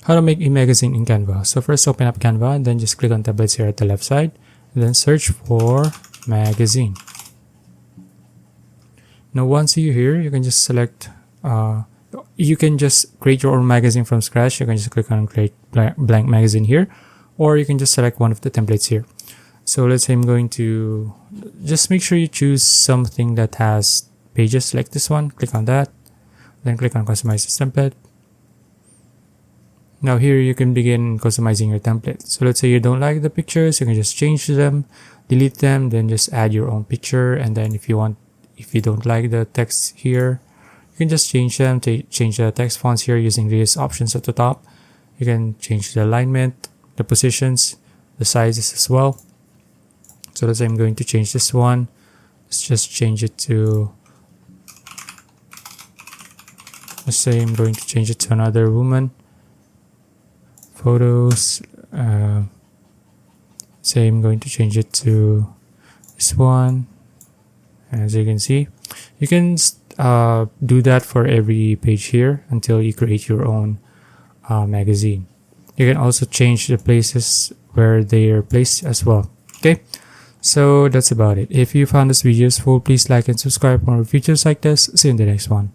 How to make a magazine in Canva. So first open up Canva and then just click on templates here at the left side and then search for magazine. Now once you're here, you can just select you can just create your own magazine from scratch. You can just click on create blank magazine here, or you can just select one of the templates here. So let's say I'm going to just make sure you choose something that has pages like this one. Click on that, then click on customize this template. Now here you can begin customizing your template. So let's say you don't like the pictures, you can just change them, delete them, then just add your own picture. And then if you don't like the text here, you can just change them, change the text fonts here using these options at the top. You can change the alignment, the positions, the sizes as well. So let's say I'm going to change this one. Let's just change it to, let's say I'm going to change it to another woman. Photos, say I'm going to change it to this one. As you can see, you can do that for every page here until you create your own magazine. You can also change the places where they are placed as well. Okay, so that's about it. If you found this video useful, please like and subscribe for more videos like this. See you in the next one.